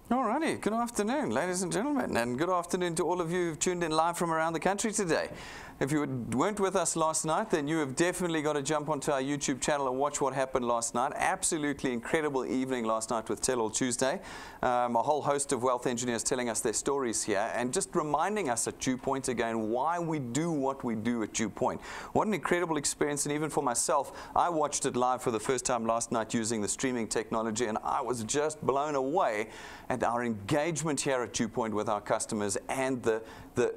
Alrighty, good afternoon, ladies and gentlemen, and good afternoon to all of you who've tuned in live from around the country today. If you weren't with us last night, then you have definitely got to jump onto our YouTube channel and watch what happened last night. Absolutely incredible evening last night with Tell All Tuesday. A whole host of wealth engineers telling us their stories here and just reminding us at DuePoint again why we do what we do at DuePoint. What an incredible experience, and even for myself, I watched it live for the first time last night using the streaming technology, and I was just blown away at our engagement here at DuePoint with our customers and the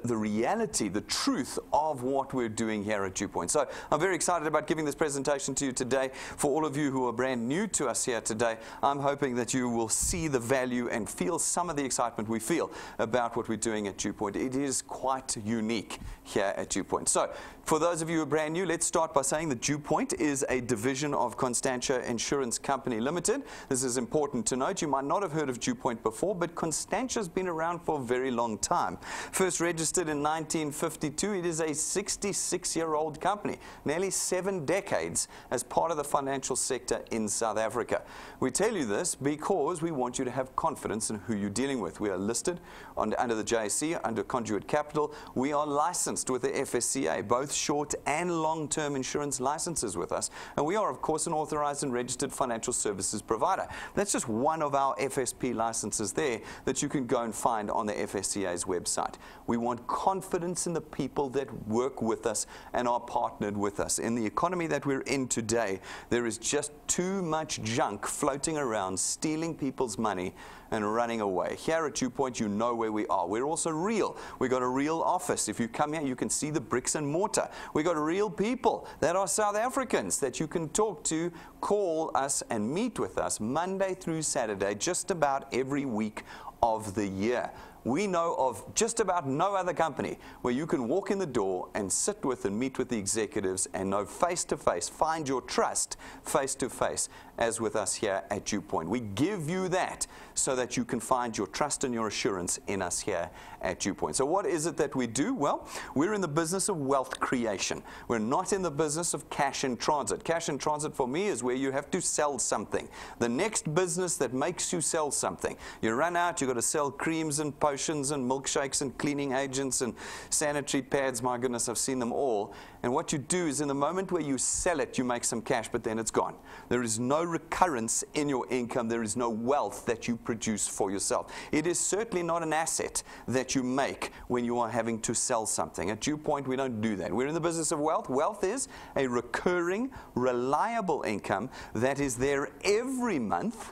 reality, the truth of what we're doing here at DuePoint. So I'm very excited about giving this presentation to you today. For all of you who are brand new to us here today, I'm hoping that you will see the value and feel some of the excitement we feel about what we're doing at DuePoint. It is quite unique here at DuePoint. So for those of you who are brand new, let's start by saying that DuePoint is a division of Constantia Insurance Company Limited. This is important to note. You might not have heard of DuePoint before, but Constantia's been around for a very long time. First registered in 1952, it is a 66-year-old company, nearly 7 decades as part of the financial sector in South Africa. We tell you this because we want you to have confidence in who you're dealing with. We are listed under the JSE, under Conduit Capital. We are licensed with the FSCA, both short and long-term insurance licenses with us. And we are, of course, an authorized and registered financial services provider. That's just one of our FSP licenses there that you can go and find on the FSCA's website. We want confidence in the people that work with us and are partnered with us. In the economy that we're in today, there is just too much junk floating around, stealing people's money and running away. Here at DuePoint, you know where we are. We're also real. We've got a real office. If you come here, you can see the bricks and mortar. We've got real people that are South Africans that you can talk to, call us and meet with us Monday through Saturday, just about every week of the year. We know of just about no other company where you can walk in the door and sit with and meet with the executives and know face-to-face, find your trust face-to-face as with us here at DuePoint. We give you that so that you can find your trust and your assurance in us here at DuePoint. So what is it that we do? Well, we're in the business of wealth creation. We're not in the business of cash in transit. Cash in transit for me is where you have to sell something. The next business that makes you sell something. You run out, you've got to sell creams and potions and milkshakes and cleaning agents and sanitary pads. My goodness, I've seen them all. And what you do is in the moment where you sell it, you make some cash, but then it's gone. There is no recurrence in your income. There is no wealth that you produce for yourself. It is certainly not an asset that you make when you are having to sell something. At DuePoint, we don't do that. We're in the business of wealth. Wealth is a recurring, reliable income that is there every month,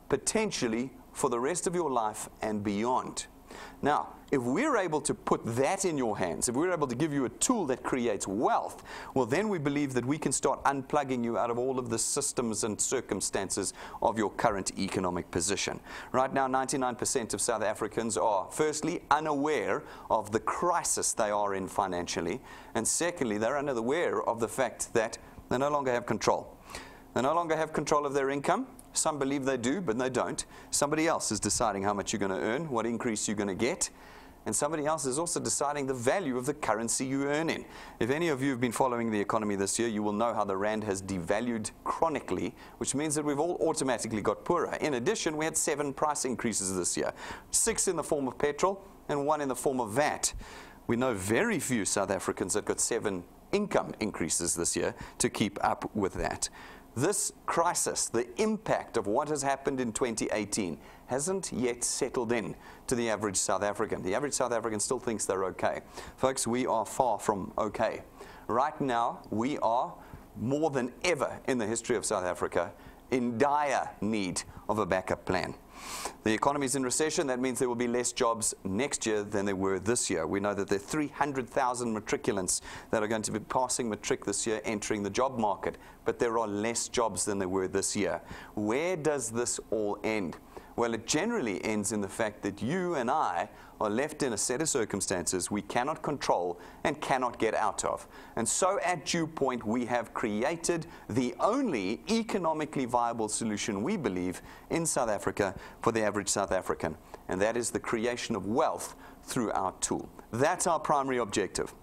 potentially for the rest of your life and beyond. Now, if we're able to put that in your hands, if we're able to give you a tool that creates wealth, well, then we believe that we can start unplugging you out of all of the systems and circumstances of your current economic position. Right now, 99% of South Africans are, firstly, unaware of the crisis they are in financially, and secondly, they're unaware of the fact that they no longer have control. They no longer have control of their income. Some believe they do, but they don't. Somebody else is deciding how much you're going to earn, what increase you're going to get, and somebody else is also deciding the value of the currency you earn in. If any of you have been following the economy this year, you will know how the rand has devalued chronically, which means that we've all automatically got poorer. In addition, we had 7 price increases this year, 6 in the form of petrol and 1 in the form of VAT. We know very few South Africans that got 7 income increases this year to keep up with that. This crisis, the impact of what has happened in 2018, hasn't yet settled in to the average South African. The average South African still thinks they're okay. Folks, we are far from okay. Right now, we are more than ever in the history of South Africa in dire need of a backup plan. The economy is in recession. That means there will be less jobs next year than there were this year. We know that there are 300,000 matriculants that are going to be passing matric this year, entering the job market, but there are less jobs than there were this year. Where does this all end? Well, it generally ends in the fact that you and I are left in a set of circumstances we cannot control and cannot get out of. And so at DuePoint, we have created the only economically viable solution we believe in South Africa for the average South African, and that is the creation of wealth through our tool. That's our primary objective.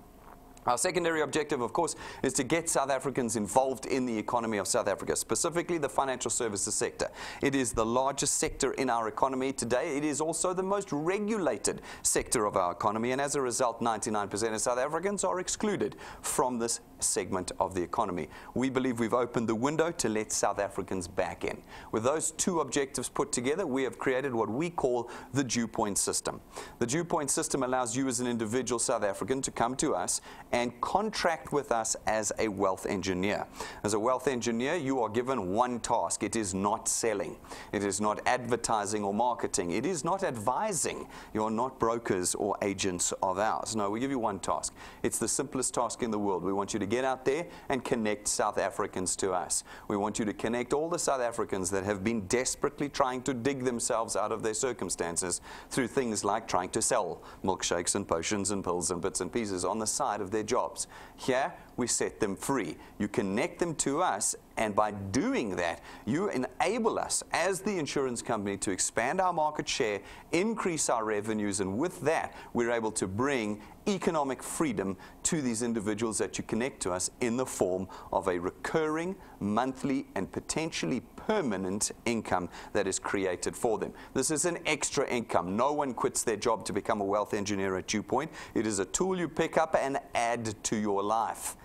Our secondary objective, of course, is to get South Africans involved in the economy of South Africa, specifically the financial services sector. It is the largest sector in our economy today. It is also the most regulated sector of our economy, and as a result, 99% of South Africans are excluded from this segment of the economy. We believe we've opened the window to let South Africans back in. With those two objectives put together, we have created what we call the DuePoint system. The DuePoint system allows you as an individual South African to come to us and contract with us as a wealth engineer. As a wealth engineer, you are given one task. It is not selling. It is not advertising or marketing. It is not advising. You are not brokers or agents of ours. No, we give you one task. It's the simplest task in the world. We want you to get out there and connect South Africans to us. We want you to connect all the South Africans that have been desperately trying to dig themselves out of their circumstances through things like trying to sell milkshakes and potions and pills and bits and pieces on the side of their jobs. Here, we set them free. You connect them to us, and by doing that, you enable us as the insurance company to expand our market share, increase our revenues, and with that, we're able to bring economic freedom to these individuals that you connect to us in the form of a recurring, monthly, and potentially permanent income that is created for them. This is an extra income. No one quits their job to become a wealth engineer at DuePoint. It is a tool you pick up and add to your life.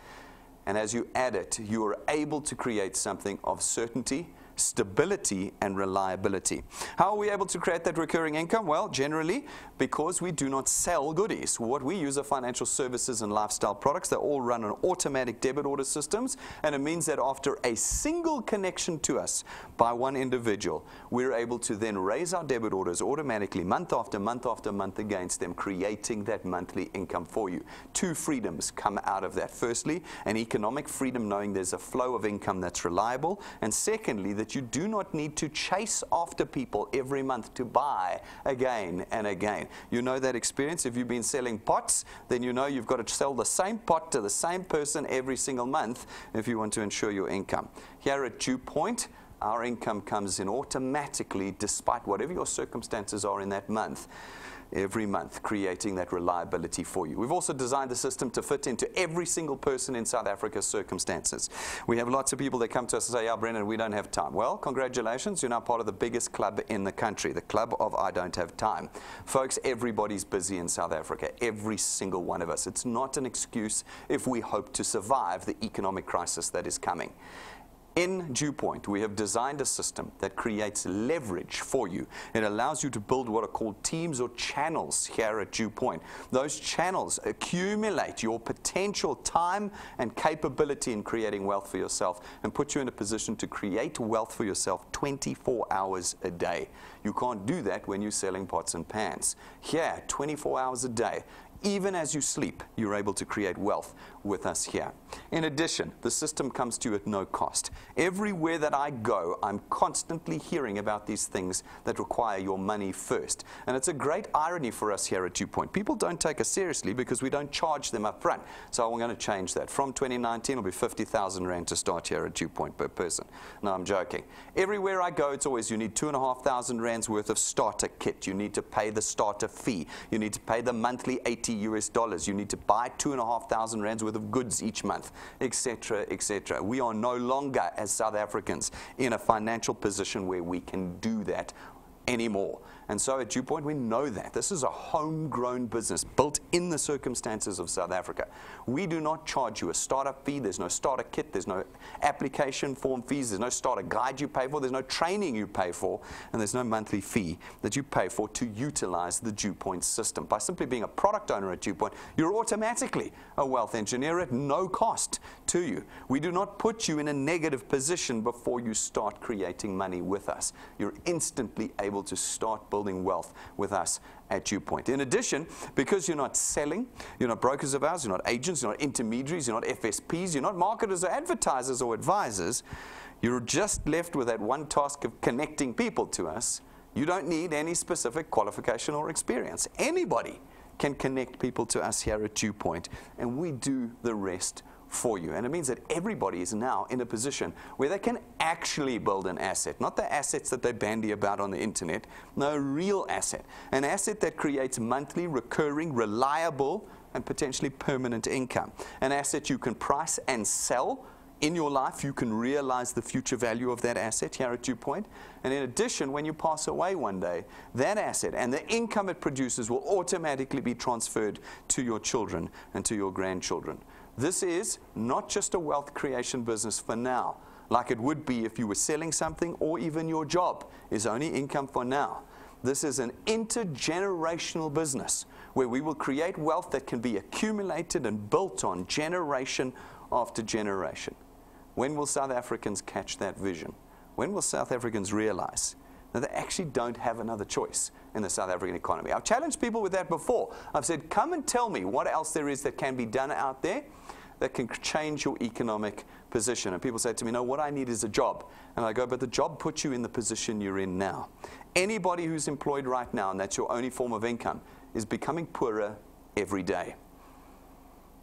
And as you add it, you are able to create something of certainty, stability, and reliability. How are we able to create that recurring income? Well, generally, because we do not sell goodies. What we use are financial services and lifestyle products that all run on automatic debit order systems, and it means that after a single connection to us by one individual, we're able to then raise our debit orders automatically month after month after month against them, creating that monthly income for you. Two freedoms come out of that. Firstly, an economic freedom, knowing there's a flow of income that's reliable, and secondly, that you do not need to chase after people every month to buy again and again. You know that experience. If you've been selling pots, then you know you've got to sell the same pot to the same person every single month if you want to ensure your income. Here at DuePoint, our income comes in automatically despite whatever your circumstances are in that month. Every month, creating that reliability for you. We've also designed the system to fit into every single person in South Africa's circumstances. We have lots of people that come to us and say, yeah, Brendan, we don't have time. Well, congratulations, you're now part of the biggest club in the country, the club of I don't have time. Folks, everybody's busy in South Africa, every single one of us. It's not an excuse if we hope to survive the economic crisis that is coming. In DuePoint, we have designed a system that creates leverage for you. It allows you to build what are called teams or channels here at DuePoint. Those channels accumulate your potential time and capability in creating wealth for yourself and put you in a position to create wealth for yourself 24 hours a day. You can't do that when you're selling pots and pans. Here, 24 hours a day. Even as you sleep, you're able to create wealth with us here. In addition, the system comes to you at no cost. Everywhere that I go, I'm constantly hearing about these things that require your money first. And it's a great irony for us here at DuePoint. People don't take us seriously because we don't charge them up front. So I'm going to change that. From 2019, it'll be 50,000 Rand to start here at DuePoint per person. No, I'm joking. Everywhere I go, it's always you need 2,500 Rands worth of starter kit. You need to pay the starter fee. You need to pay the monthly $80. You need to buy 2,500 Rands worth of goods each month, etc., etc. We are no longer, as South Africans, in a financial position where we can do that anymore. And so at DuePoint, we know that. This is a homegrown business built in the circumstances of South Africa. We do not charge you a startup fee. There's no starter kit. There's no application form fees. There's no starter guide you pay for. There's no training you pay for. And there's no monthly fee that you pay for to utilize the DuePoint system. By simply being a product owner at DuePoint, you're automatically a wealth engineer at no cost to you. We do not put you in a negative position before you start creating money with us. You're instantly able to start building wealth with us at DuePoint. In addition, because you're not selling, you're not brokers of ours, you're not agents, you're not intermediaries, you're not FSPs, you're not marketers or advertisers or advisors, you're just left with that one task of connecting people to us. You don't need any specific qualification or experience. Anybody can connect people to us here at DuePoint, and we do the rest for you. And it means that everybody is now in a position where they can actually build an asset, not the assets that they bandy about on the internet, no, a real asset. An asset that creates monthly, recurring, reliable, and potentially permanent income. An asset you can price and sell. In your life, you can realize the future value of that asset here at DuePoint. And in addition, when you pass away one day, that asset and the income it produces will automatically be transferred to your children and to your grandchildren. This is not just a wealth creation business for now, like it would be if you were selling something or even your job is only income for now. This is an intergenerational business where we will create wealth that can be accumulated and built on generation after generation. When will South Africans catch that vision? When will South Africans realize that they actually don't have another choice in the South African economy? I've challenged people with that before. I've said, come and tell me what else there is that can be done out there that can change your economic position. And people say to me, no, what I need is a job. And I go, but the job puts you in the position you're in now. Anybody who's employed right now, and that's your only form of income, is becoming poorer every day.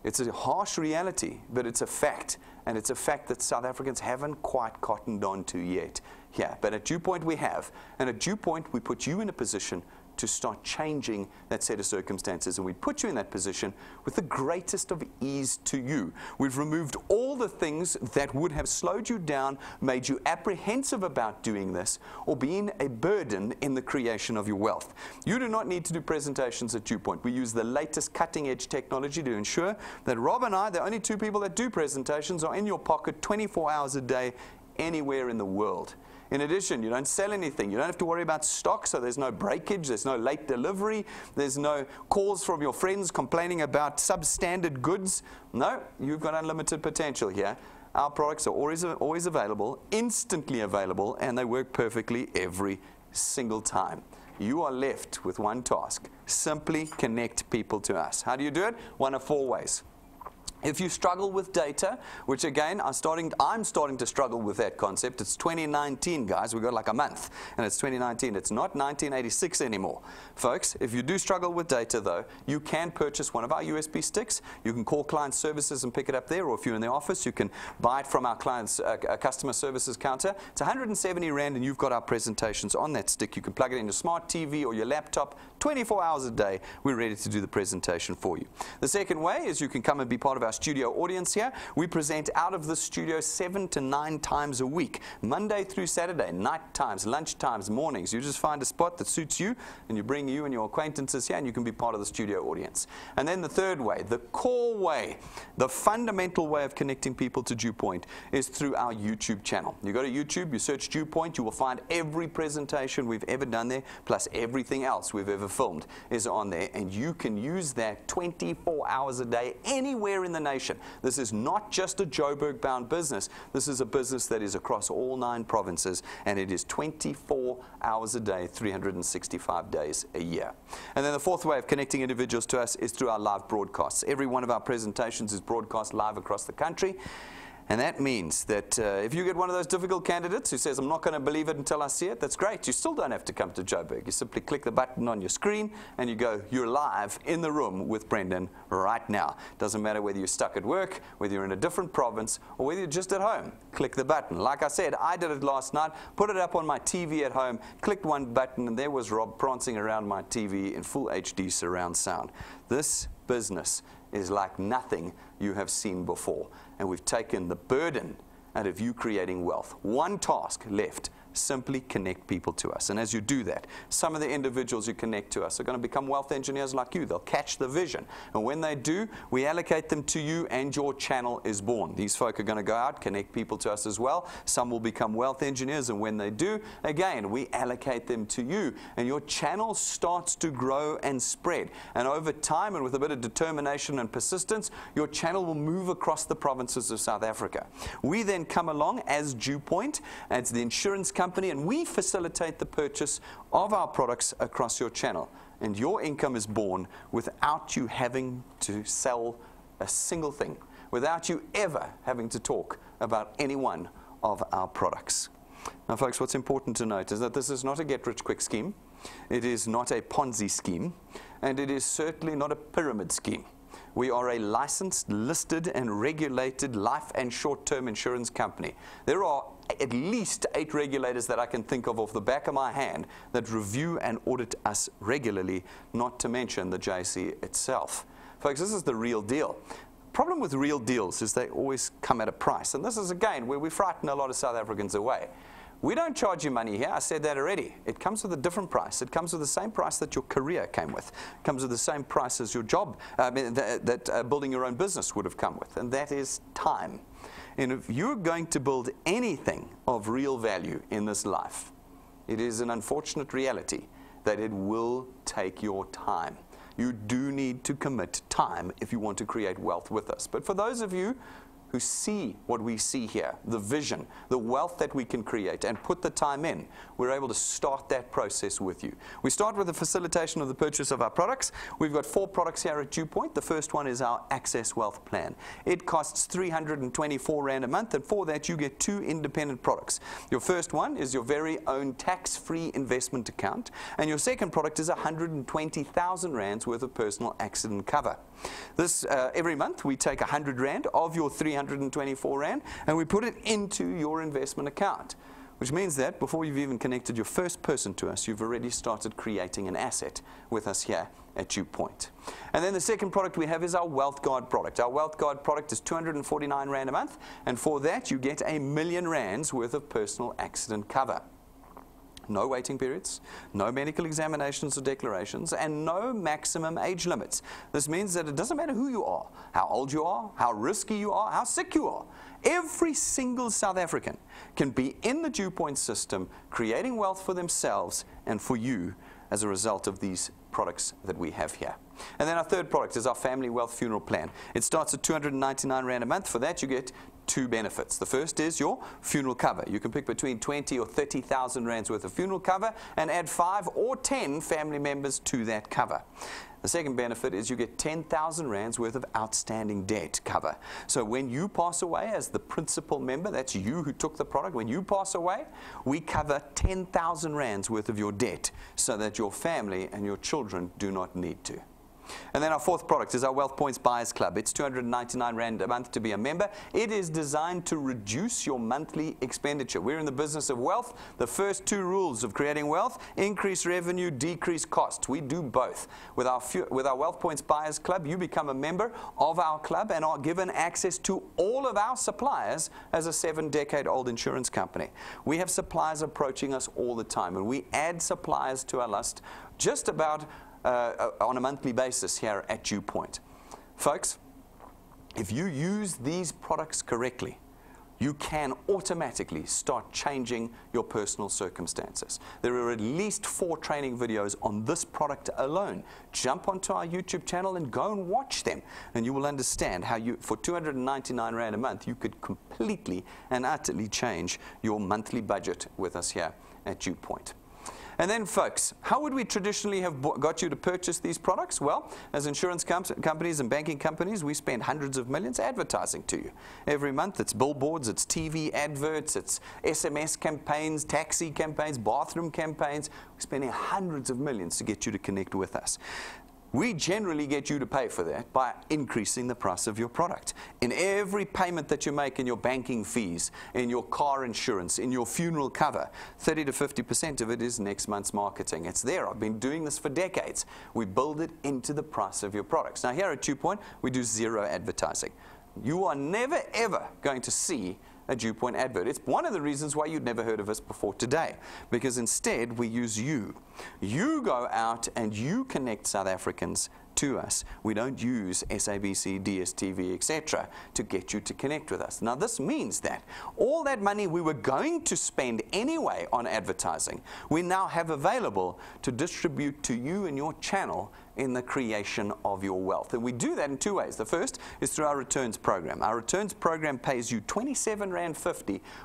It's a harsh reality, but it's a fact. And it's a fact that South Africans haven't quite cottoned on to yet. Yeah, but at DuePoint we have. And at DuePoint we put you in a position to start changing that set of circumstances. And we put you in that position with the greatest of ease to you. We've removed all the things that would have slowed you down, made you apprehensive about doing this, or being a burden in the creation of your wealth. You do not need to do presentations at DuePoint. We use the latest cutting-edge technology to ensure that Rob and I, the only two people that do presentations, are in your pocket 24 hours a day, anywhere in the world. In addition, you don't sell anything. You don't have to worry about stock, so there's no breakage, there's no late delivery, there's no calls from your friends complaining about substandard goods. No, you've got unlimited potential here. Our products are always available, instantly available, and they work perfectly every single time. You are left with one task: simply connect people to us. How do you do it? One of four ways. If you struggle with data, which again, I'm starting to struggle with that concept. It's 2019, guys. We've got like a month, and it's 2019. It's not 1986 anymore. Folks, if you do struggle with data, though, you can purchase one of our USB sticks. You can call client services and pick it up there, or if you're in the office, you can buy it from our client's customer services counter. It's 170 Rand, and you've got our presentations on that stick. You can plug it in your smart TV or your laptop. 24 hours a day, we're ready to do the presentation for you. The second way is you can come and be part of our studio audience here. We present out of the studio 7 to 9 times a week, Monday through Saturday, night times, lunch times, mornings. You just find a spot that suits you, and you bring you and your acquaintances here, and you can be part of the studio audience. And then the third way, the core way, the fundamental way of connecting people to DuePoint is through our YouTube channel. You go to YouTube, you search DuePoint, you will find every presentation we've ever done there, plus everything else we've ever filmed is on there, and you can use that 24 hours a day anywhere in the nation. This is not just a Joburg-bound business. This is a business that is across all 9 provinces, and it is 24 hours a day, 365 days a year. And then the fourth way of connecting individuals to us is through our live broadcasts. Every one of our presentations is broadcast live across the country. And that means that if you get one of those difficult candidates who says, I'm not going to believe it until I see it, that's great. You still don't have to come to Joburg. You simply click the button on your screen and you go, you're live in the room with Brendan right now. Doesn't matter whether you're stuck at work, whether you're in a different province, or whether you're just at home. Click the button. Like I said, I did it last night, put it up on my TV at home, clicked one button, and there was Rob prancing around my TV in full HD surround sound. This business is like nothing you have seen before. And we've taken the burden out of you creating wealth. One task left: simply connect people to us. And as you do that, some of the individuals who connect to us are going to become wealth engineers like you. They'll catch the vision. And when they do, we allocate them to you and your channel is born. These folk are going to go out, connect people to us as well. Some will become wealth engineers, and when they do, again, we allocate them to you. And your channel starts to grow and spread. And over time, and with a bit of determination and persistence, your channel will move across the provinces of South Africa. We then come along as DuePoint, as the insurance company, and we facilitate the purchase of our products across your channel. And your income is born without you having to sell a single thing, without you ever having to talk about any one of our products. Now, folks, what's important to note is that this is not a get-rich-quick scheme. It is not a Ponzi scheme, and it is certainly not a pyramid scheme. We are a licensed, listed, and regulated life and short-term insurance company. There are at least 8 regulators that I can think of off the back of my hand that review and audit us regularly, not to mention the JSE itself. Folks, this is the real deal. Problem with real deals is they always come at a price. And this is, again, where we frighten a lot of South Africans away. We don't charge you money here. I said that already. It comes with a different price. It comes with the same price that your career came with. It comes with the same price as your job, that building your own business would have come with, and that is time. And if you're going to build anything of real value in this life, it is an unfortunate reality that it will take your time. You do need to commit time if you want to create wealth with us. But for those of you who see what we see here, the vision, the wealth that we can create, and put the time in, we're able to start that process with you. We start with the facilitation of the purchase of our products. We've got 4 products here at DuePoint. The first one is our Access Wealth Plan. It costs 324 Rand a month, and for that you get 2 independent products. Your first one is your very own tax-free investment account, and your second product is 120,000 Rands worth of personal accident cover. This, every month we take 100 Rand of your 324 Rand and we put it into your investment account, which means that before you've even connected your first person to us, you've already started creating an asset with us here at DuePoint. And then the second product we have is our Wealth Guard product. Our Wealth Guard product is 249 Rand a month, and for that you get 1,000,000 Rands worth of personal accident cover. No waiting periods, no medical examinations or declarations, and no maximum age limits. This means that it doesn't matter who you are, how old you are, how risky you are, how sick you are. Every single South African can be in the DuePoint system, creating wealth for themselves and for you as a result of these products that we have here. And then our third product is our Family Wealth Funeral Plan. It starts at 299 Rand a month. For that you get 2 benefits. The first is your funeral cover. You can pick between 20 or 30,000 Rands worth of funeral cover and add 5 or 10 family members to that cover. The second benefit is you get 10,000 Rands worth of outstanding debt cover. So when you pass away as the principal member, that's you who took the product, when you pass away, we cover 10,000 Rands worth of your debt so that your family and your children do not need to. And then our fourth product is our Wealth Points Buyers Club. It's 299 Rand a month to be a member. It is designed to reduce your monthly expenditure. We're in the business of wealth. The first 2 rules of creating wealth: increase revenue, decrease costs. We do both. With our Wealth Points Buyers Club, you become a member of our club and are given access to all of our suppliers as a 7-decade-old insurance company. We have suppliers approaching us all the time, and we add suppliers to our list just about on a monthly basis here at DuePoint. Folks, if you use these products correctly, you can automatically start changing your personal circumstances. There are at least 4 training videos on this product alone. Jump onto our YouTube channel and go and watch them, and you will understand how you, for 299 Rand a month, you could completely and utterly change your monthly budget with us here at DuePoint. And then, folks, how would we traditionally have got you to purchase these products? Well, as insurance companies and banking companies, we spend hundreds of millions advertising to you. Every month, it's billboards, it's TV adverts, it's SMS campaigns, taxi campaigns, bathroom campaigns. We're spending hundreds of millions to get you to connect with us. We generally get you to pay for that by increasing the price of your product. In every payment that you make in your banking fees, in your car insurance, in your funeral cover, 30 to 50% of it is next month's marketing. It's there. I've been doing this for decades. We build it into the price of your products. Now here at DuePoint, we do 0 advertising. You are never ever going to see a DuePoint advert. It's one of the reasons why you'd never heard of us before today, because instead we use you. You go out and you connect South Africans to us. We don't use SABC, DSTV, etc. to get you to connect with us. Now this means that all that money we were going to spend anyway on advertising, we now have available to distribute to you and your channel in the creation of your wealth. And we do that in 2 ways. The first is through our returns program. Our returns program pays you 27.50 Rand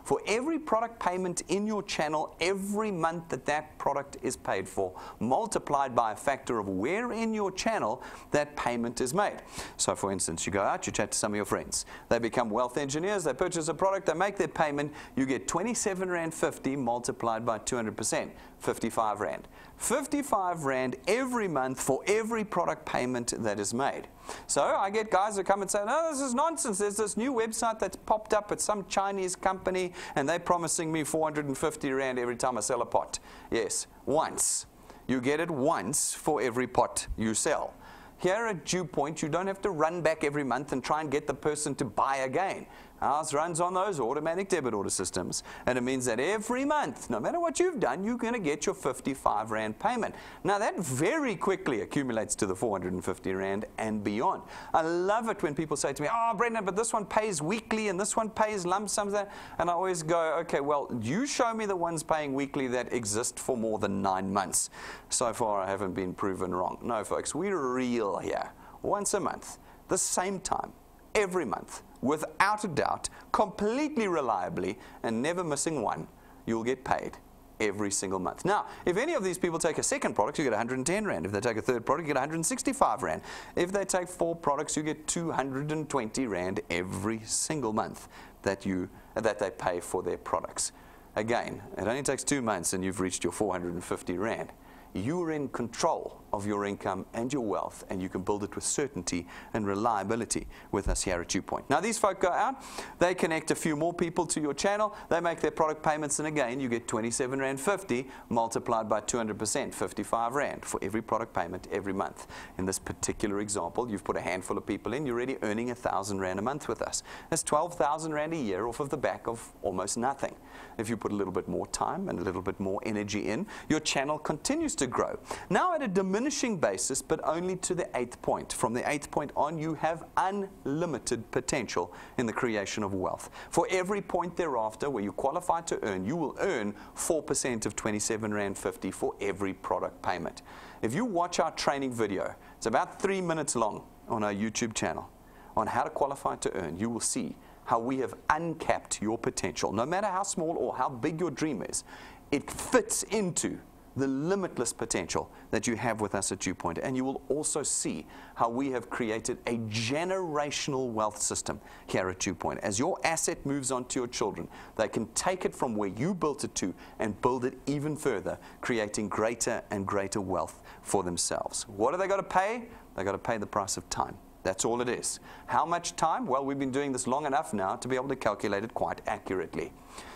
for every product payment in your channel every month that that product is paid for, multiplied by a factor of where in your channel that payment is made. So for instance, you go out, you chat to some of your friends. They become wealth engineers, they purchase a product, they make their payment, you get 27.50 Rand multiplied by 200%, 55 Rand. 55 Rand every month for every product payment that is made. So I get guys who come and say, no, this is nonsense. There's this new website that's popped up. It's some Chinese company, and they're promising me 450 Rand every time I sell a pot. Yes, once. You get it once for every pot you sell. Here at DuePoint, you don't have to run back every month and try and get the person to buy again. Ours runs on those automatic debit order systems, and it means that every month, no matter what you've done, you're going to get your 55 Rand payment. Now that very quickly accumulates to the 450 Rand and beyond. I love it when people say to me, oh Brendan, but this one pays weekly and this one pays lump sums, and I always go, okay, well, you show me the ones paying weekly that exist for more than 9 months. So far I haven't been proven wrong. No folks, we're real here. Once a month, the same time, every month, without a doubt, completely reliably, and never missing one, you'll get paid every single month. Now, if any of these people take a second product, you get 110 Rand. If they take a third product, you get 165 Rand. If they take 4 products, you get 220 Rand every single month that they pay for their products. Again, it only takes 2 months and you've reached your 450 Rand. You're in control of your income and your wealth, and you can build it with certainty and reliability with us here at DuePoint. Now these folk go out, they connect a few more people to your channel, they make their product payments, and again you get 27 Rand 50 multiplied by 200%, 55 Rand for every product payment every month. In this particular example, you've put a handful of people in, you're already earning 1,000 Rand a month with us. That's 12,000 Rand a year off of the back of almost nothing. If you put a little bit more time and a little bit more energy in, your channel continues to grow. Now at a diminishing basis, but only to the 8th point. From the 8th point on, you have unlimited potential in the creation of wealth. For every point thereafter where you qualify to earn, you will earn 4% of 27 Rand 50 for every product payment. If you watch our training video, it's about 3 minutes long on our YouTube channel on how to qualify to earn, you will see how we have uncapped your potential. No matter how small or how big your dream is, it fits into the limitless potential that you have with us at DuePoint. And you will also see how we have created a generational wealth system here at DuePoint. As your asset moves on to your children, they can take it from where you built it to and build it even further, creating greater and greater wealth for themselves. What have they got to pay? They've got to pay the price of time. That's all it is. How much time? Well, we've been doing this long enough now to be able to calculate it quite accurately.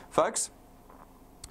Folks,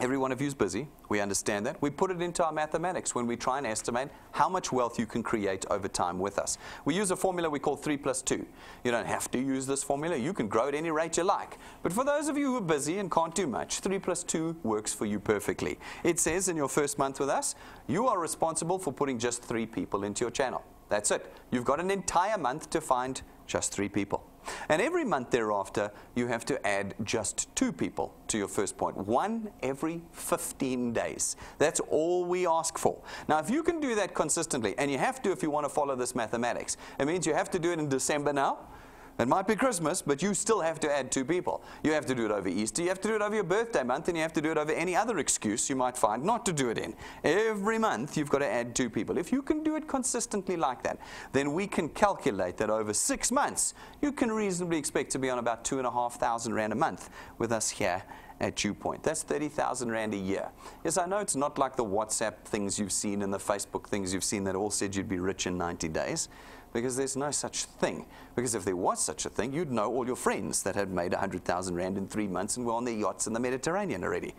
every one of you is busy. We understand that. We put it into our mathematics when we try and estimate how much wealth you can create over time with us. We use a formula we call 3 + 2. You don't have to use this formula. You can grow at any rate you like. But for those of you who are busy and can't do much, 3 + 2 works for you perfectly. It says in your first month with us, you are responsible for putting just 3 people into your channel. That's it. You've got an entire month to find just 3 people. And every month thereafter, you have to add just 2 people to your first point. 1 every 15 days. That's all we ask for. Now, if you can do that consistently, and you have to if you want to follow this mathematics, it means you have to do it in December now. It might be Christmas, but you still have to add 2 people. You have to do it over Easter, you have to do it over your birthday month, and you have to do it over any other excuse you might find not to do it in. Every month, you've got to add 2 people. If you can do it consistently like that, then we can calculate that over 6 months, you can reasonably expect to be on about 2,500 Rand a month with us here at DuePoint. That's 30,000 Rand a year. Yes, I know it's not like the WhatsApp things you've seen and the Facebook things you've seen that all said you'd be rich in 90 days. Because there's no such thing. Because if there was such a thing, you'd know all your friends that had made 100,000 Rand in 3 months and were on their yachts in the Mediterranean already.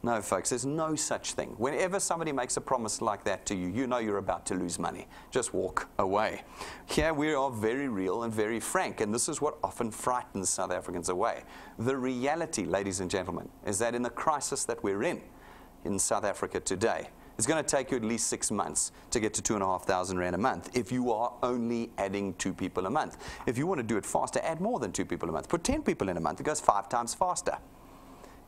No, folks, there's no such thing. Whenever somebody makes a promise like that to you, you know you're about to lose money. Just walk away. Here we are very real and very frank, and this is what often frightens South Africans away. The reality, ladies and gentlemen, is that in the crisis that we're in South Africa today, it's going to take you at least 6 months to get to 2,500 Rand a month if you are only adding 2 people a month. If you want to do it faster, add more than 2 people a month. Put 10 people in a month. It goes 5 times faster.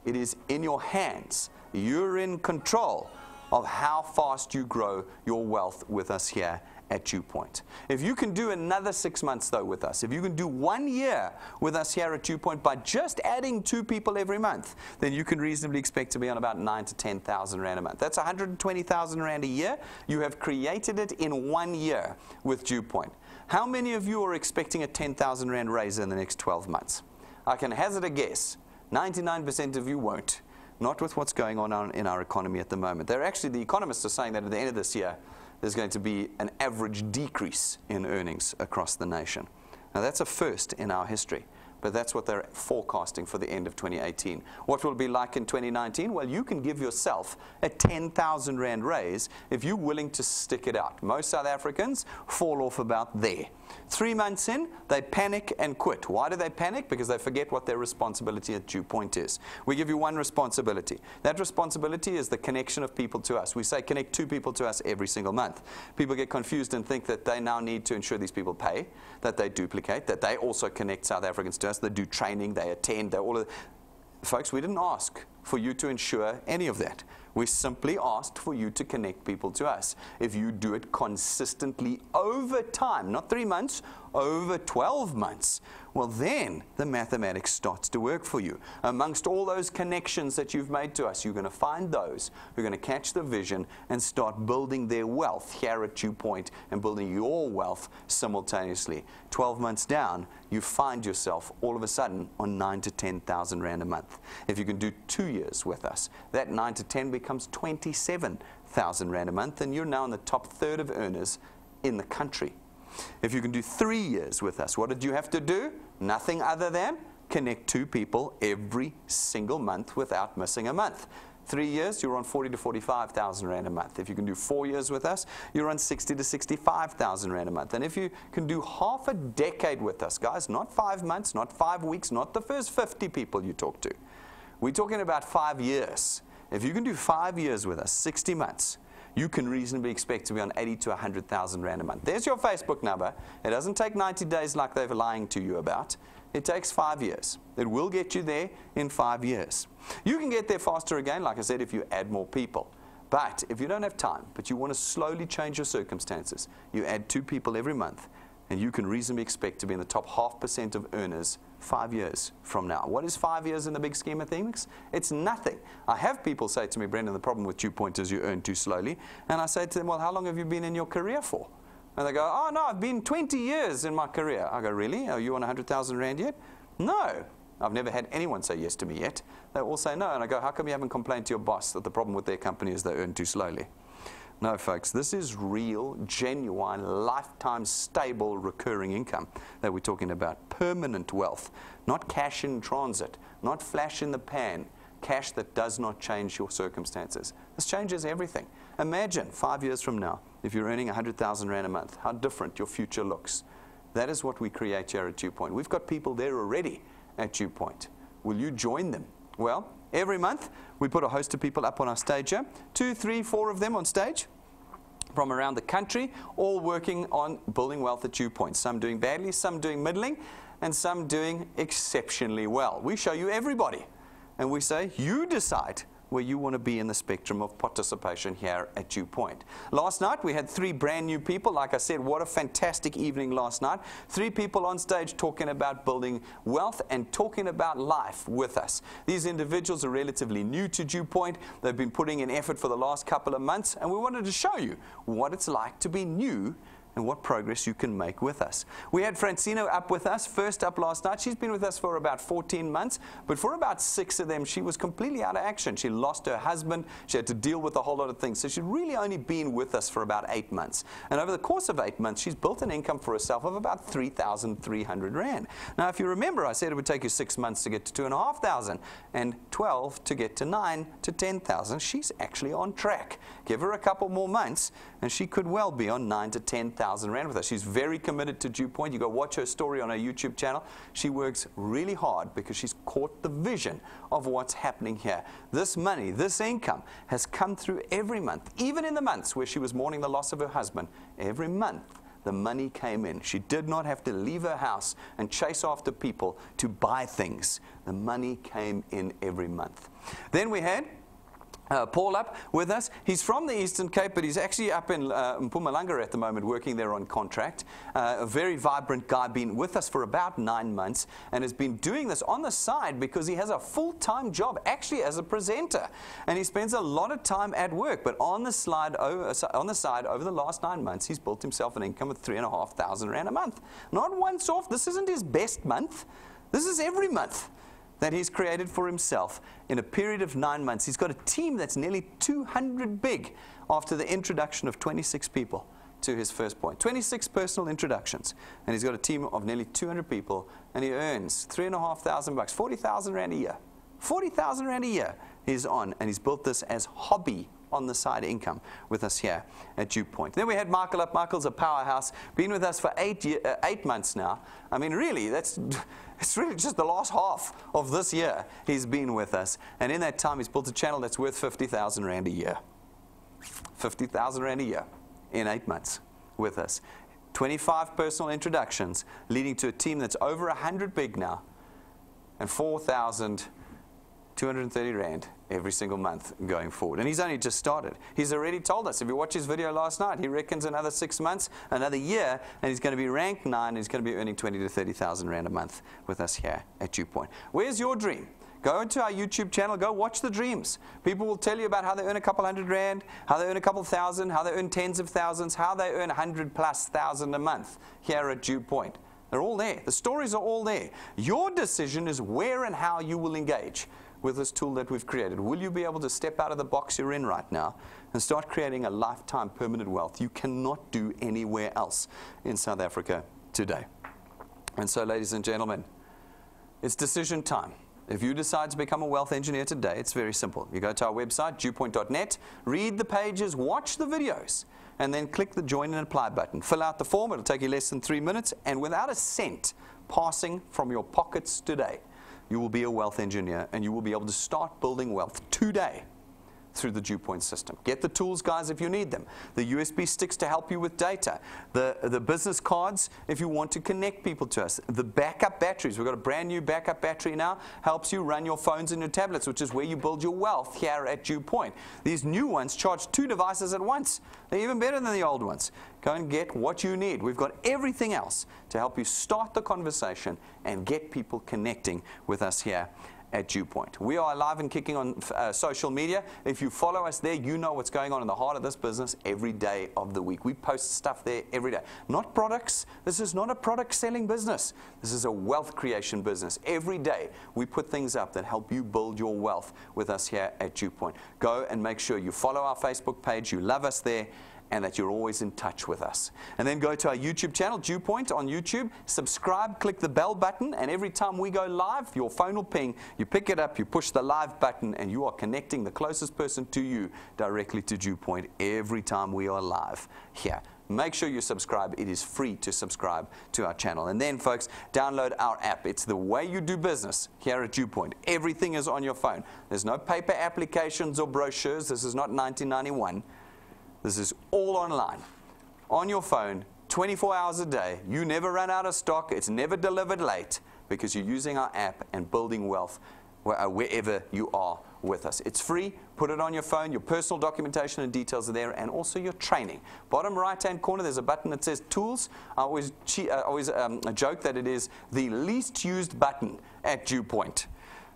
It is in your hands. You're in control of how fast you grow your wealth with us here at DuePoint. If you can do another 6 months though with us, if you can do 1 year with us here at DuePoint by just adding 2 people every month, then you can reasonably expect to be on about 9,000 to 10,000 Rand a month. That's 120,000 Rand a year. You have created it in 1 year with DuePoint. How many of you are expecting a 10,000 Rand raise in the next 12 months? I can hazard a guess. 99% of you won't. Not with what's going on in our economy at the moment. The economists are saying that at the end of this year, there's going to be an average decrease in earnings across the nation. Now, that's a first in our history. But that's what they're forecasting for the end of 2018. What will it be like in 2019? Well, you can give yourself a 10,000 Rand raise if you're willing to stick it out. Most South Africans fall off about there. 3 months in, they panic and quit. Why do they panic? Because they forget what their responsibility at DuePoint is. We give you one responsibility. That responsibility is the connection of people to us. We say connect 2 people to us every single month. People get confused and think that they now need to ensure these people pay, that they duplicate, that they also connect South Africans to us. They do training, they attend, they all of. Folks, we didn't ask for you to ensure any of that. We simply asked for you to connect people to us. If you do it consistently over time, not 3 months, over 12 months, well then the mathematics starts to work for you. Amongst all those connections that you've made to us, you're going to find those who are going to catch the vision and start building their wealth here at DuePoint and building your wealth simultaneously. 12 months down, you find yourself all of a sudden on 9,000 to 10,000 Rand a month. If you can do 2 years with us, that 9 to 10 becomes 27,000 Rand a month, and you're now in the top third of earners in the country. If you can do 3 years with us, what did you have to do? Nothing other than connect 2 people every single month without missing a month. 3 years, you're on 40,000 to 45,000 Rand a month. If you can do 4 years with us, you're on 60,000 to 65,000 Rand a month. And if you can do half a decade with us, guys, not 5 months, not 5 weeks, not the first 50 people you talk to. We're talking about 5 years. If you can do 5 years with us, 60 months, you can reasonably expect to be on 80,000 to 100,000 Rand a month. There's your Facebook number. It doesn't take 90 days like they're lying to you about. It takes 5 years. It will get you there in 5 years. You can get there faster again, like I said, if you add more people. But if you don't have time, but you want to slowly change your circumstances, you add 2 people every month, and you can reasonably expect to be in the top 0.5% of earners 5 years from now. What is 5 years in the big scheme of things? It's nothing. I have people say to me, Brendan, the problem with DuePoint is you earn too slowly. And I say to them, well, how long have you been in your career for? And they go, oh, no, I've been 20 years in my career. I go, really? Are you on 100,000 Rand yet? No. I've never had anyone say yes to me yet. They all say no. And I go, how come you haven't complained to your boss that the problem with their company is they earn too slowly? No, folks, this is real, genuine, lifetime, stable, recurring income that we're talking about. Permanent wealth, not cash in transit, not flash in the pan, cash that does not change your circumstances. This changes everything. Imagine 5 years from now, if you're earning 100,000 Rand a month, how different your future looks. That is what we create here at DuePoint. We've got people there already at DuePoint. Will you join them? Well, every month we put a host of people up on our stage here, 2, 3, 4 of them on stage from around the country, all working on building wealth at DuePoint. Some doing badly, some doing middling, and some doing exceptionally well. We show you everybody, and we say, you decide where you want to be in the spectrum of participation here at DuePoint. Last night, we had 3 brand new people. Like I said, what a fantastic evening last night. 3 people on stage talking about building wealth and talking about life with us. These individuals are relatively new to DuePoint. They've been putting in effort for the last couple of months, and we wanted to show you what it's like to be new and what progress you can make with us. We had Francino up with us, first up last night. She's been with us for about 14 months, but for about 6 of them, she was completely out of action. She lost her husband. She had to deal with a whole lot of things. So she'd really only been with us for about 8 months. And over the course of 8 months, she's built an income for herself of about 3,300 Rand. Now, if you remember, I said it would take you 6 months to get to 2,500 and 12 to get to 9 to 10,000. She's actually on track. Give her a couple more months, and she could well be on 9 to 10,000 Rand with us. She's very committed to DuePoint. You go watch her story on her YouTube channel. She works really hard because she's caught the vision of what's happening here. This money, this income has come through every month, even in the months where she was mourning the loss of her husband. Every month, the money came in. She did not have to leave her house and chase after people to buy things. The money came in every month. Then we had Paul up with us. He's from the Eastern Cape, but he's actually up in Mpumalanga at the moment, working there on contract. A very vibrant guy, been with us for about 9 months, and has been doing this on the side because he has a full-time job, actually as a presenter. And he spends a lot of time at work, but on the side, over the last 9 months, he's built himself an income of 3,500 Rand a month. Not once off. This isn't his best month. This is every month. that he's created for himself in a period of 9 months. He's got a team that's nearly 200 big after the introduction of 26 people to his first point. 26 personal introductions. And he's got a team of nearly 200 people, and he earns $3,500, 40,000 Rand a year. 40,000 Rand a year he's on, and he's built this as hobby on the side income with us here at DuePoint. Then we had Michael up. Michael's a powerhouse, been with us for 8 months now. I mean, really, it's really just the last half of this year he's been with us. And in that time, he's built a channel that's worth 50,000 Rand a year. 50,000 Rand a year in 8 months with us. 25 personal introductions, leading to a team that's over 100 big now, and 4,230 Rand every single month going forward. And he's only just started. He's already told us, if you watch his video last night, he reckons another 6 months, another year, and he's going to be ranked 9, and he's going to be earning 20 to 30,000 Rand a month with us here at DuePoint. Where's your dream? Go into our YouTube channel, go watch the dreams. People will tell you about how they earn a couple hundred Rand, how they earn a couple thousand, how they earn tens of thousands, how they earn 100+ thousand a month here at DuePoint. They're all there. The stories are all there. Your decision is where and how you will engage with this tool that we've created. Will you be able to step out of the box you're in right now and start creating a lifetime permanent wealth you cannot do anywhere else in South Africa today? And so, ladies and gentlemen, it's decision time. If you decide to become a wealth engineer today, it's very simple. You go to our website, DuePoint.net, read the pages, watch the videos, and then click the join and apply button. Fill out the form. It'll take you less than 3 minutes, and without a cent passing from your pockets today, you will be a wealth engineer, and you will be able to start building wealth today through the DuePoint system. Get the tools, guys, if you need them. The USB sticks to help you with data. The business cards if you want to connect people to us. The backup batteries. We've got a brand new backup battery now. Helps you run your phones and your tablets, which is where you build your wealth here at DuePoint. These new ones charge 2 devices at once. They're even better than the old ones. Go and get what you need. We've got everything else to help you start the conversation and get people connecting with us here at DuePoint. We are alive and kicking on social media. If you follow us there, you know what's going on in the heart of this business every day of the week. We post stuff there every day. Not products. This is not a product selling business. This is a wealth creation business. Every day we put things up that help you build your wealth with us here at DuePoint. Go and make sure you follow our Facebook page, you love us there, and that you're always in touch with us. And then go to our YouTube channel, DuePoint on YouTube, subscribe, click the bell button, and every time we go live, your phone will ping, you pick it up, you push the live button, and you are connecting the closest person to you directly to DuePoint every time we are live here. Make sure you subscribe. It is free to subscribe to our channel. And then, folks, download our app. It's the way you do business here at DuePoint. Everything is on your phone. There's no paper applications or brochures. This is not 1991. This is all online, on your phone, 24 hours a day. You never run out of stock. It's never delivered late because you're using our app and building wealth wherever you are with us. It's free. Put it on your phone. Your personal documentation and details are there, and also your training. Bottom right-hand corner, there's a button that says Tools. I always joke that it is the least used button at DuePoint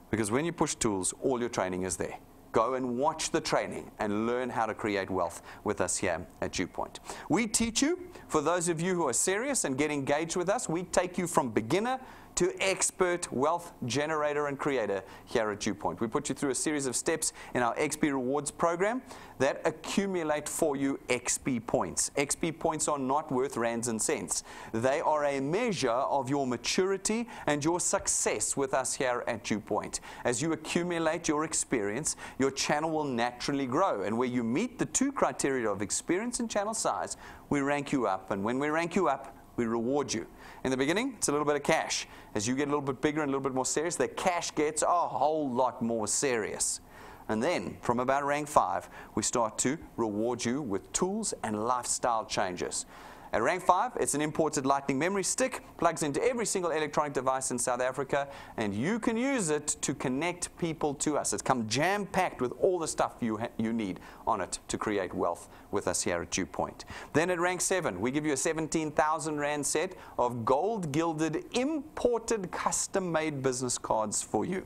because when you push Tools, all your training is there. Go and watch the training and learn how to create wealth with us here at DuePoint. We teach you, for those of you who are serious and get engaged with us, we take you from beginner to expert wealth generator and creator here at DuePoint. We put you through a series of steps in our XP Rewards program that accumulate for you XP points. XP points are not worth rands and cents. They are a measure of your maturity and your success with us here at DuePoint. As you accumulate your experience, your channel will naturally grow. And where you meet the 2 criteria of experience and channel size, we rank you up. And when we rank you up, we reward you. In the beginning, it's a little bit of cash. As you get a little bit bigger and a little bit more serious, the cash gets a whole lot more serious. And then, from about rank 5, we start to reward you with tools and lifestyle changes. At rank 5, it's an imported lightning memory stick, plugs into every single electronic device in South Africa, and you can use it to connect people to us. It's come jam-packed with all the stuff you need on it to create wealth with us here at DuePoint. Then at rank 7, we give you a 17,000 Rand set of gold-gilded, imported, custom-made business cards for you.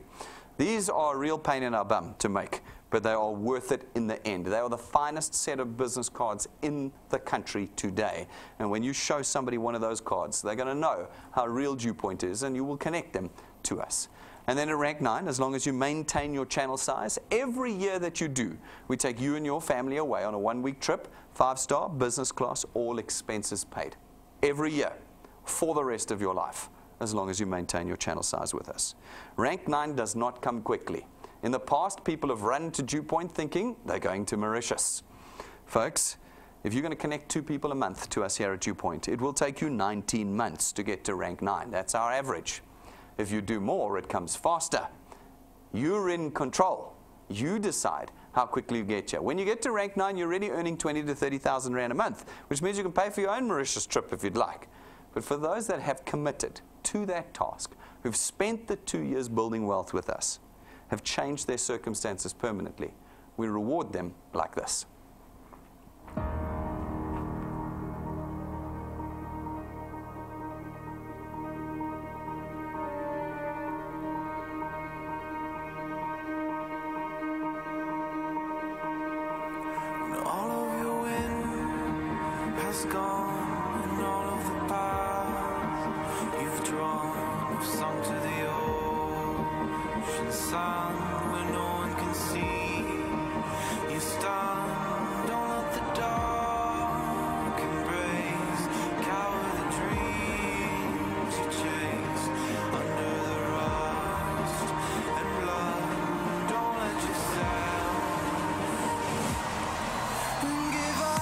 These are a real pain in our bum to make, but they are worth it in the end. They are the finest set of business cards in the country today. And when you show somebody one of those cards, they're going to know how real DuePoint is, and you will connect them to us. And then at rank 9, as long as you maintain your channel size, every year that you do, we take you and your family away on a 1-week trip, 5-star, business class, all expenses paid. Every year, for the rest of your life, as long as you maintain your channel size with us. Rank 9 does not come quickly. In the past, people have run to DuePoint thinking they're going to Mauritius. Folks, if you're going to connect 2 people a month to us here at DuePoint, it will take you 19 months to get to rank 9. That's our average. If you do more, it comes faster. You're in control. You decide how quickly you get here. When you get to rank 9, you're already earning 20 to 30,000 Rand a month, which means you can pay for your own Mauritius trip if you'd like. But for those that have committed to that task, who've spent the 2 years building wealth with us, have changed their circumstances permanently, we reward them like this. Gone and all of the paths you've drawn have sunk to the ocean sun where no one can see you stand. Don't let the dark embrace, cower the dreams you chase under the rust and blood. Don't let yourself give up.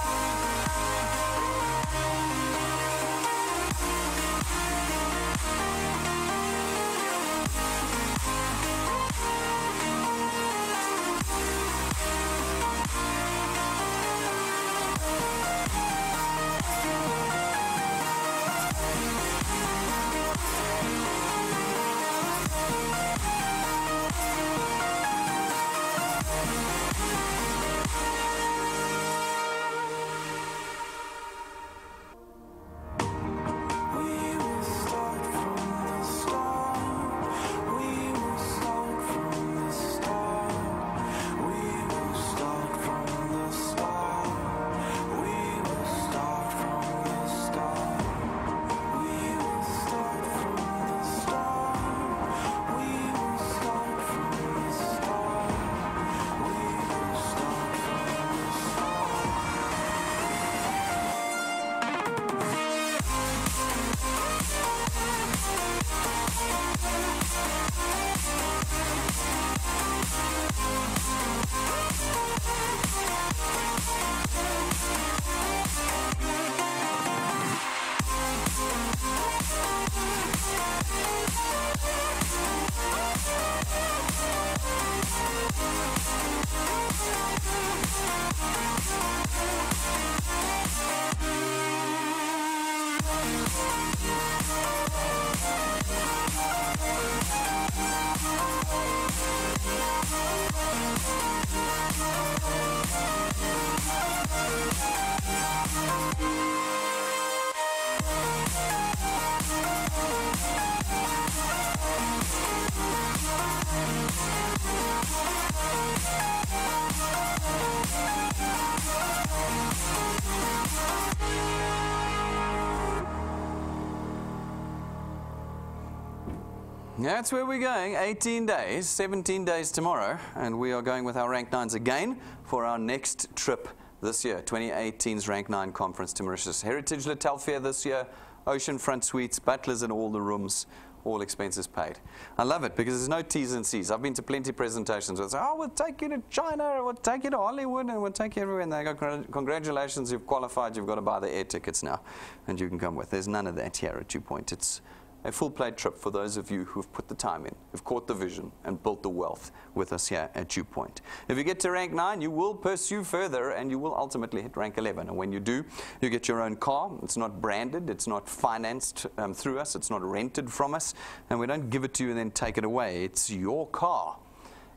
That's where we're going. 18 days, 17 days tomorrow, and we are going with our rank 9s again for our next trip this year, 2018's rank 9 conference to Mauritius. Heritage Latalfair this year, oceanfront suites, butlers in all the rooms, all expenses paid. I love it because there's no T's and C's. I've been to plenty of presentations where it's, oh, we'll take you to China, we'll take you to Hollywood, and we'll take you everywhere. And they go, congratulations, you've qualified, you've got to buy the air tickets now, and you can come with. There's none of that here at DuePoint. It's a full-play trip for those of you who've put the time in, who've caught the vision, and built the wealth with us here at DuePoint. If you get to rank 9, you will pursue further, and you will ultimately hit rank 11. And when you do, you get your own car. It's not branded. It's not financed through us. It's not rented from us. And we don't give it to you and then take it away. It's your car.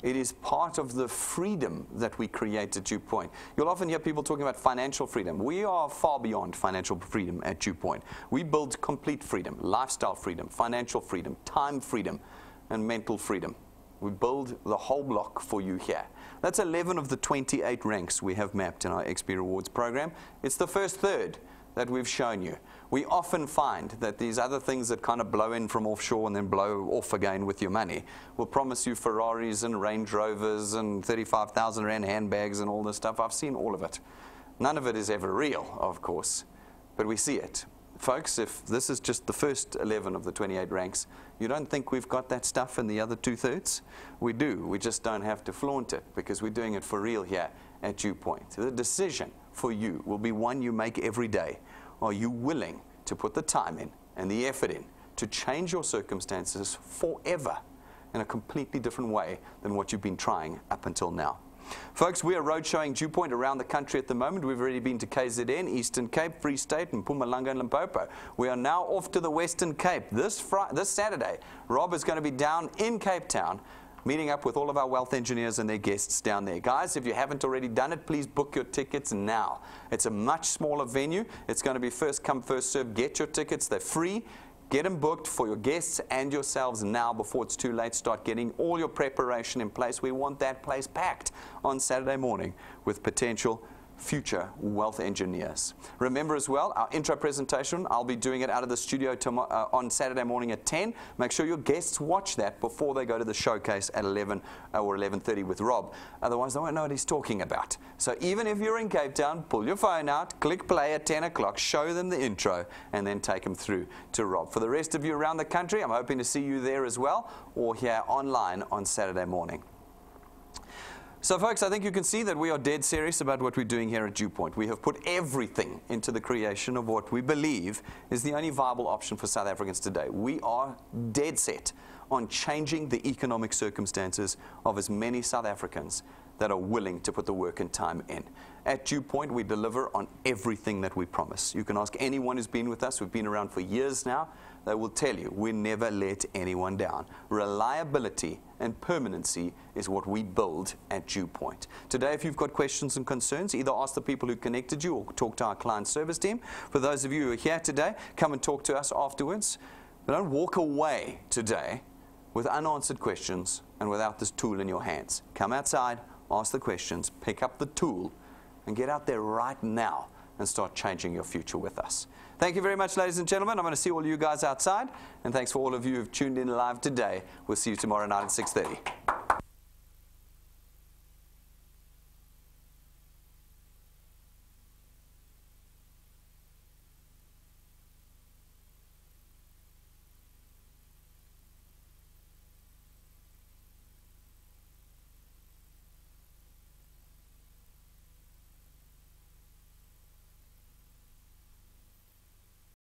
It is part of the freedom that we create at DuePoint. You'll often hear people talking about financial freedom. We are far beyond financial freedom at DuePoint. We build complete freedom, lifestyle freedom, financial freedom, time freedom, and mental freedom. We build the whole block for you here. That's 11 of the 28 ranks we have mapped in our XP Rewards program. It's the first third that we've shown you. We often find that these other things that kind of blow in from offshore and then blow off again with your money will promise you Ferraris and Range Rovers and 35,000 Rand handbags and all this stuff. I've seen all of it. None of it is ever real, of course, but we see it. Folks, if this is just the first 11 of the 28 ranks, you don't think we've got that stuff in the other 2/3? We do. We just don't have to flaunt it because we're doing it for real here at DuePoint. The decision for you will be one you make every day. Are you willing to put the time in and the effort in to change your circumstances forever in a completely different way than what you've been trying up until now? Folks, we are road showing DuePoint around the country at the moment. We've already been to KZN, Eastern Cape, Free State, and Mpumalanga and Limpopo. We are now off to the Western Cape. This Saturday, Rob is going to be down in Cape Town, meeting up with all of our wealth engineers and their guests down there. Guys, if you haven't already done it, please book your tickets now. It's a much smaller venue. It's going to be first come, first serve. Get your tickets. They're free. Get them booked for your guests and yourselves now before it's too late. Start getting all your preparation in place. We want that place packed on Saturday morning with potential future wealth engineers. Remember as well, our intro presentation, I'll be doing it out of the studio on Saturday morning at 10. Make sure your guests watch that before they go to the showcase at 11 or 11:30 with Rob. Otherwise, they won't know what he's talking about. So even if you're in Cape Town, pull your phone out, click play at 10 o'clock, show them the intro, and then take them through to Rob. For the rest of you around the country, I'm hoping to see you there as well, or here online on Saturday morning. So folks, I think you can see that we are dead serious about what we're doing here at DuePoint. We have put everything into the creation of what we believe is the only viable option for South Africans today. We are dead set on changing the economic circumstances of as many South Africans that are willing to put the work and time in. At DuePoint, we deliver on everything that we promise. You can ask anyone who's been with us. We've been around for years now. They will tell you we never let anyone down. Reliability and permanency is what we build at DuePoint. Today, if you've got questions and concerns, either ask the people who connected you or talk to our client service team. For those of you who are here today, come and talk to us afterwards. But don't walk away today with unanswered questions and without this tool in your hands. Come outside, ask the questions, pick up the tool, and get out there right now and start changing your future with us. Thank you very much, ladies and gentlemen. I'm going to see all you guys outside. And thanks for all of you who've tuned in live today. We'll see you tomorrow night at 6:30.